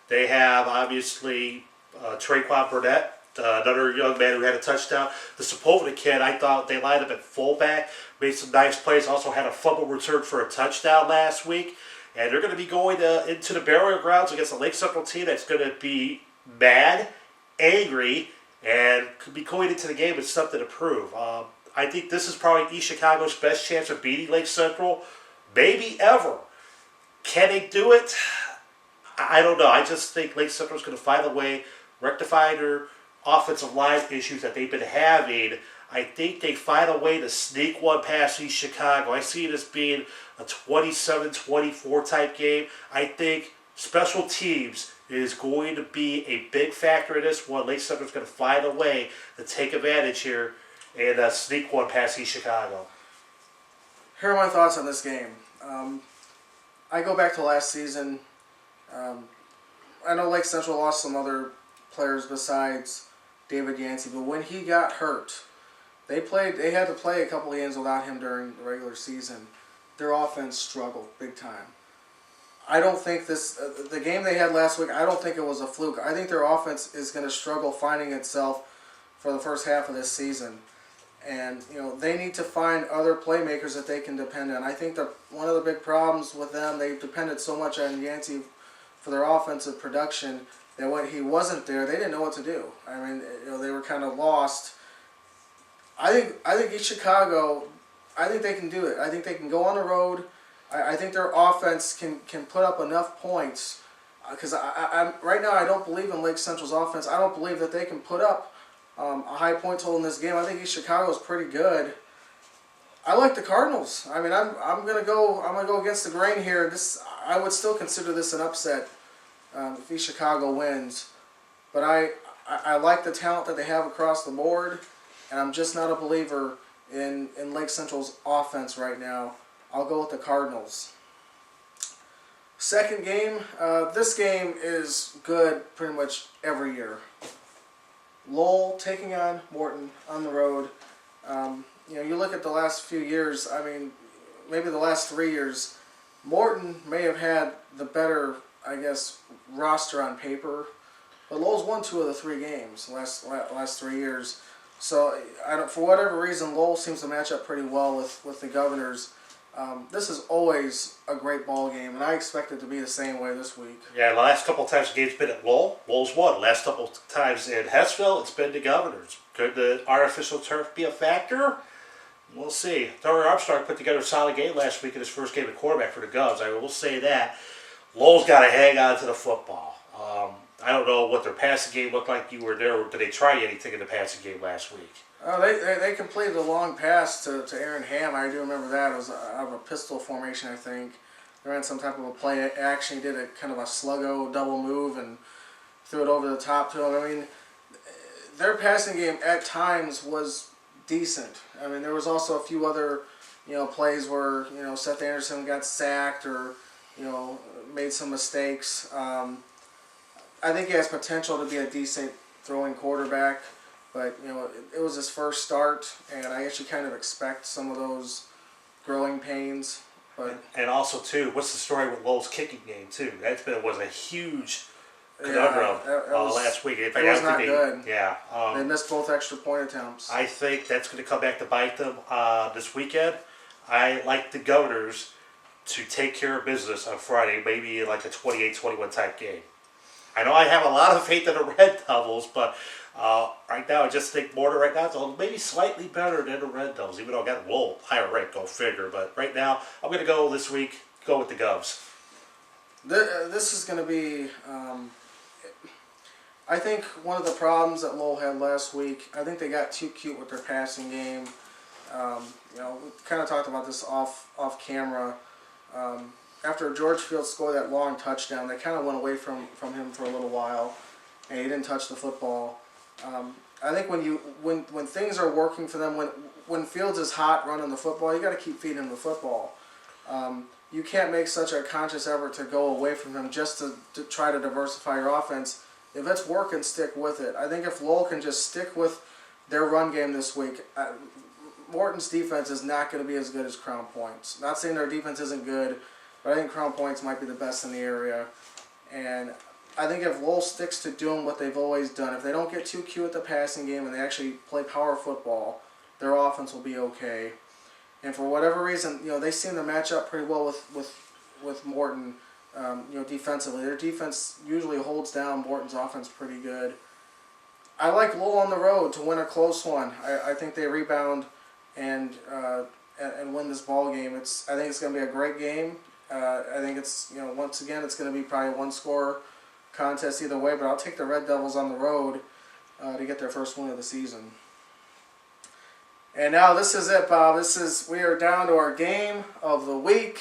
S1: They have obviously Traquan Burnett, another young man who had a touchdown. The Sepulveda kid, I thought they lined up at fullback, made some nice plays, also had a fumble return for a touchdown last week. And they're going to be going into the burial grounds against a Lake Central team that's going to be mad, angry, and could be going into the game with something to prove. I think this is probably East Chicago's best chance of beating Lake Central, maybe ever. Can they do it? I don't know. I just think Lake Central's going to find a way, rectify their offensive line issues that they've been having. I think they find a way to sneak one past East Chicago. I see it as being a 27-24 type game. I think special teams is going to be a big factor in this one. Lake Central's going to find a way to take advantage here and sneak one past East Chicago.
S2: Here are my thoughts on this game. I go back to last season. I know Lake Central lost some other players besides David Yancey, but when he got hurt, they had to play a couple of games without him during the regular season. Their offense struggled big time. I don't think the game they had last week, I don't think it was a fluke. I think their offense is going to struggle finding itself for the first half of this season. And they need to find other playmakers that they can depend on. I think that one of the big problems with them, they depended so much on Yancey for their offensive production that when he wasn't there, they didn't know what to do. They were kind of lost. I think East Chicago, I think they can do it. I think they can go on the road. I think their offense can put up enough points. Because right now I don't believe in Lake Central's offense. I don't believe that they can put up a high point total in this game. I think East Chicago is pretty good. I like the Cardinals. I'm gonna go against the grain here. I would still consider this an upset if East Chicago wins. But I like the talent that they have across the board, and I'm just not a believer in Lake Central's offense right now. I'll go with the Cardinals. Second game. This game is good pretty much every year. Lowell taking on Morton on the road. You look at the last few years, maybe the last 3 years, Morton may have had the better, roster on paper, but Lowell's won 2 of the 3 games last 3 years. So, for whatever reason, Lowell seems to match up pretty well with the Governors. This is always a great ball game, and I expect it to be the same way this week.
S1: Yeah, the last couple of times the game's been at Lowell, Lowell's won. Last couple of times in Hessville, it's been the Governors. Could the artificial turf be a factor? We'll see. Terry Armstrong put together a solid game last week in his first game at quarterback for the Govs. I will say that. Lowell's got to hang on to the football. I don't know what their passing game looked like. You were there. Or did they try anything in the passing game last week?
S2: They completed a long pass to Aaron Hamm. I do remember that. It was out of a pistol formation, I think. They ran some type of a play action. He did a kind of a sluggo double move and threw it over the top to him. Their passing game at times was decent. There was also a few other, plays where, Seth Anderson got sacked or, made some mistakes. I think he has potential to be a decent throwing quarterback. But, it was his first start, and I actually kind of expect some of those growing pains. But
S1: and also, too, what's the story with Lowell's kicking game, too? Was a huge conundrum
S2: that was,
S1: last week. In fact,
S2: it was
S1: I
S2: not
S1: think
S2: good.
S1: Yeah.
S2: They missed both extra point attempts.
S1: I think that's going to come back to bite them this weekend. I like the Governors to take care of business on Friday, maybe like a 28-21 type game. I know I have a lot of faith in the Red Devils, but right now I just think Mortar right now is maybe slightly better than the Red Devils, even though I got a little higher rank, go figure. But right now, I'm going to go this week, go with the Govs.
S2: This is going to be, I think, one of the problems that Lowell had last week. I think they got too cute with their passing game. We kind of talked about this off camera. After George Fields scored that long touchdown, they kind of went away from him for a little while, and he didn't touch the football. I think when things are working for them, when Fields is hot running the football, you got to keep feeding him the football. You can't make such a conscious effort to go away from him just to try to diversify your offense. If it's working, stick with it. I think if Lowell can just stick with their run game this week, Morton's defense is not going to be as good as Crown Point's. Not saying their defense isn't good, but I think Crown Point's might be the best in the area. And I think if Lowell sticks to doing what they've always done, if they don't get too cute with the passing game and they actually play power football, their offense will be okay. And for whatever reason, they seem to match up pretty well with Morton, defensively. Their defense usually holds down Morton's offense pretty good. I like Lowell on the road to win a close one. I think they rebound and win this ball game. I think it's going to be a great game. I think it's once again it's going to be probably a one-score contest either way. But I'll take the Red Devils on the road to get their first win of the season. And now this is it, Bob. We are down to our game of the week.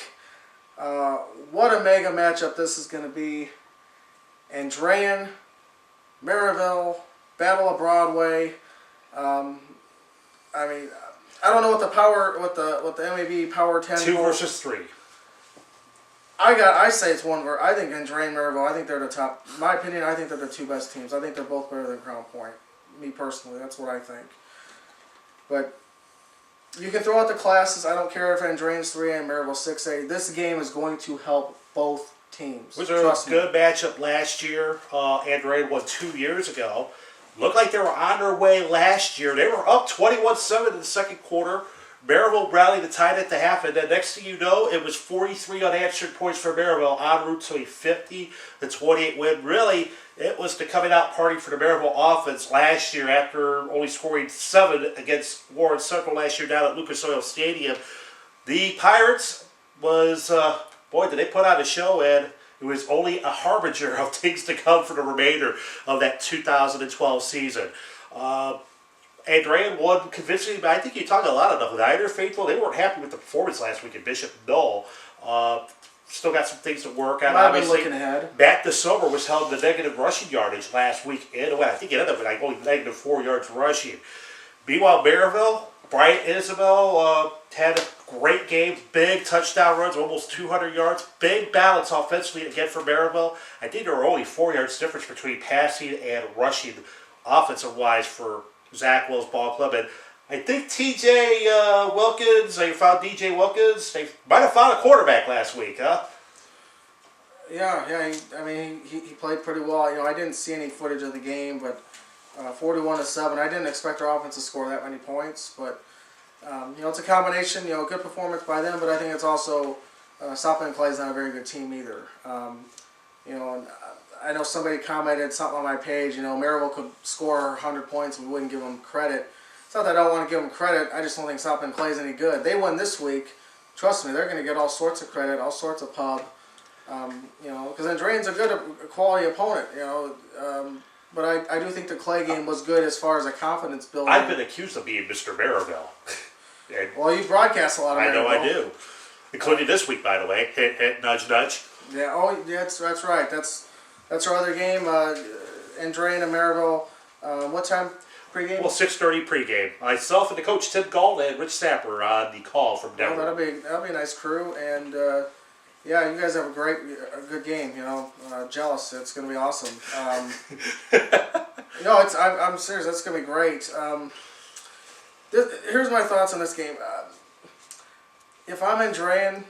S2: What a mega matchup this is going to be. Andrean, Maryville, Battle of Broadway. I don't know what the MAB Power 10.
S1: 2 versus 3.
S2: I say it's one. I think Andrean, Maryville. I think they're the top. In my opinion, I think they're the two best teams. I think they're both better than Crown Point. Me personally, that's what I think. But you can throw out the classes. I don't care if Andrean's 3A and Maryville's 6A. This game is going to help both teams.
S1: It was a good matchup last year. Andrean won 2 years ago. Looked like they were on their way last year. They were up 21-7 in the second quarter. Maryville rallied the tide at the half, and then next thing you know, it was 43 unanswered points for Maryville en route to a 50-28 win. Really, it was the coming out party for the Maryville offense last year after only scoring 7 against Warren Central last year down at Lucas Oil Stadium. The Pirates was, boy, did they put on a show, and it was only a harbinger of things to come for the remainder of that 2012 season. Andrean won convincingly, but I think you talked a lot about Niner faithful. They weren't happy with the performance last week at Bishop Knoll. Still got some things to work on.
S2: I've been looking ahead.
S1: Matt DeSilver was held to negative rushing yardage last week. I think it ended up with only negative 4 yards rushing. Meanwhile, Maryville, Bryant Isabel had a great game. Big touchdown runs, almost 200 yards. Big balance offensively again for Maryville. I think there were only 4 yards difference between passing and rushing offensive-wise for Zach Will's ball club. And I think TJ Wilkins, they found DJ Wilkins. They might have found a quarterback last week, huh?
S2: Yeah. He played pretty well. I didn't see any footage of the game, but 41-7. I didn't expect our offense to score that many points, but it's a combination. Good performance by them, but I think it's also South Bend Clay's not a very good team either. And I know somebody commented something on my page. Maryville could score 100 points and we wouldn't give them credit. It's not that I don't want to give them credit. I just don't think South Bend Clay's any good. They won this week. Trust me, they're going to get all sorts of credit, all sorts of pub. Because Andrean's a good quality opponent. But I do think the Clay game was good as far as a confidence building.
S1: I've been accused of being Mr. Maryville.
S2: Well, you broadcast a lot of Maryville.
S1: I know I do. Including this week, by the way. Hit, hit, nudge, nudge.
S2: Yeah, that's right. That's our other game. Andrean and Maryville. What time pregame?
S1: Well, 6:30 pregame. Myself and the coach Tim Galt and Rich Sapper on the call from Denver.
S2: Well, that'll be a nice crew, and yeah, you guys have a good game. Jealous. It's going to be awesome. I'm serious. That's going to be great. Here's my thoughts on this game. If I'm Andrean,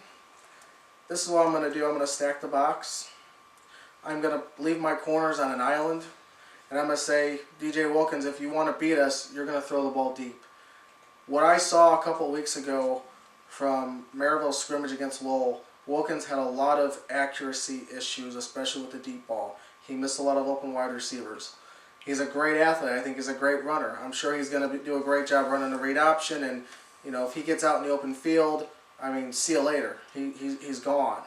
S2: this is what I'm going to do. I'm going to stack the box. I'm going to leave my corners on an island, and I'm going to say, DJ Wilkins, if you want to beat us, you're going to throw the ball deep. What I saw a couple of weeks ago from Maryville's scrimmage against Lowell, Wilkins had a lot of accuracy issues, especially with the deep ball. He missed a lot of open wide receivers. He's a great athlete. I think he's a great runner. I'm sure he's going to do a great job running the read option, and if he gets out in the open field, I mean, see you later. He's gone.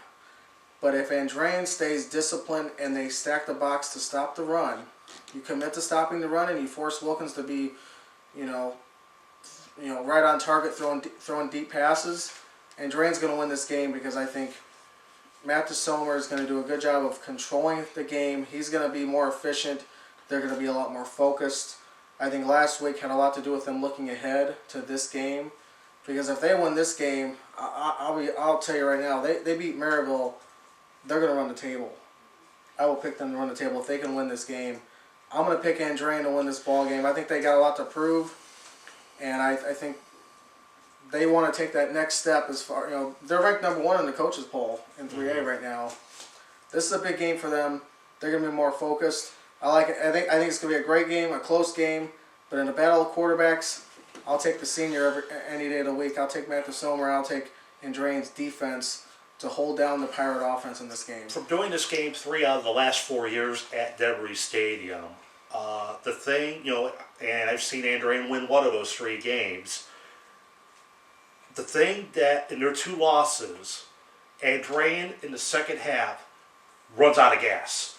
S2: But if Andrain stays disciplined and they stack the box to stop the run, you commit to stopping the run and you force Wilkins to be, right on target throwing deep passes, Andrain's going to win this game because I think Matt DeSomer is going to do a good job of controlling the game. He's going to be more efficient. They're going to be a lot more focused. I think last week had a lot to do with them looking ahead to this game, because if they win this game, I'll tell you right now, they beat Maryville, they're going to run the table. I will pick them to run the table if they can win this game. I'm going to pick Andrain to win this ball game. I think they got a lot to prove, and I think they want to take that next step as far, they're ranked number 1 in the coaches poll in 3A right now. This is a big game for them. They're going to be more focused. I like it. I think it's going to be a great game, a close game, but in a battle of quarterbacks, I'll take the senior any day of the week. I'll take Matt DeSomer. I'll take Andrain's defense to hold down the Pirate offense in this game.
S1: From doing this game 3 out of the last 4 years at Debris Stadium, the thing, and I've seen Andrain win one of those 3 games. The thing that in their 2 losses, Andrain in the second half runs out of gas.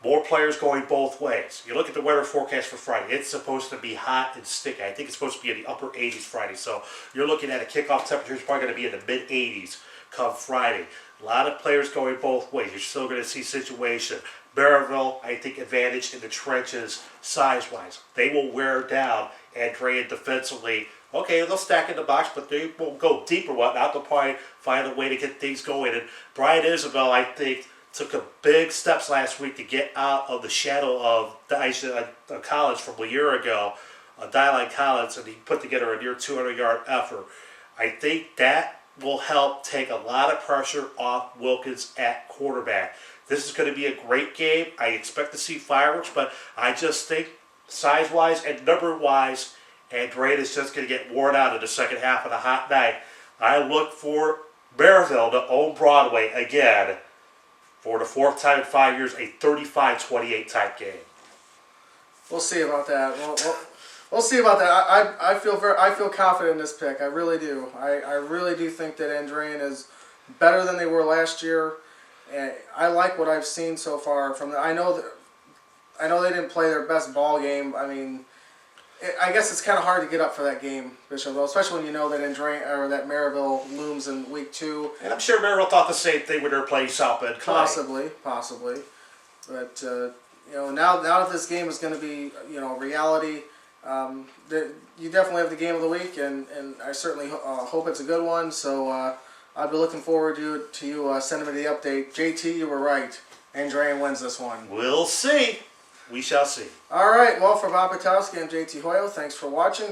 S1: More players going both ways. You look at the weather forecast for Friday. It's supposed to be hot and sticky. I think it's supposed to be in the upper 80s Friday. So you're looking at a kickoff temperature is probably going to be in the mid 80s come Friday. A lot of players going both ways. You're still going to see situation. Maryville, I think, advantage in the trenches size-wise. They will wear down Andrain defensively. Okay, they'll stack in the box, but they won't go deep or whatnot. They'll probably find a way to get things going. And Brian Isabel, I think, took a big steps last week to get out of the shadow of the college from a year ago, Dylan Collins, and he put together a near 200-yard effort. I think that will help take a lot of pressure off Wilkins at quarterback. This is going to be a great game. I expect to see fireworks, but I just think size-wise and number-wise, Andrain is just going to get worn out in the second half of the hot night. I look for Maryville to own Broadway again for the 4th time in 5 years, a 35-28 type game.
S2: We'll see about that. We'll see about that. I feel confident in this pick. I really do. I really do think that Andrain is better than they were last year. And I like what I've seen so far from them. I know they didn't play their best ball game. I mean, I guess it's kind of hard to get up for that game, Bishop, especially when you know that that Maryville looms in week 2.
S1: And I'm sure Maryville thought the same thing when they were playing South Bend Clay.
S2: Possibly. But now that this game is going to be reality, you definitely have the game of the week, and I certainly hope it's a good one. So I'll be looking forward to you sending me the update. JT, you were right. Andrain wins this one.
S1: We'll see. We shall see.
S2: All right. Well, for Bob Patowski and JT Hoyle, thanks for watching.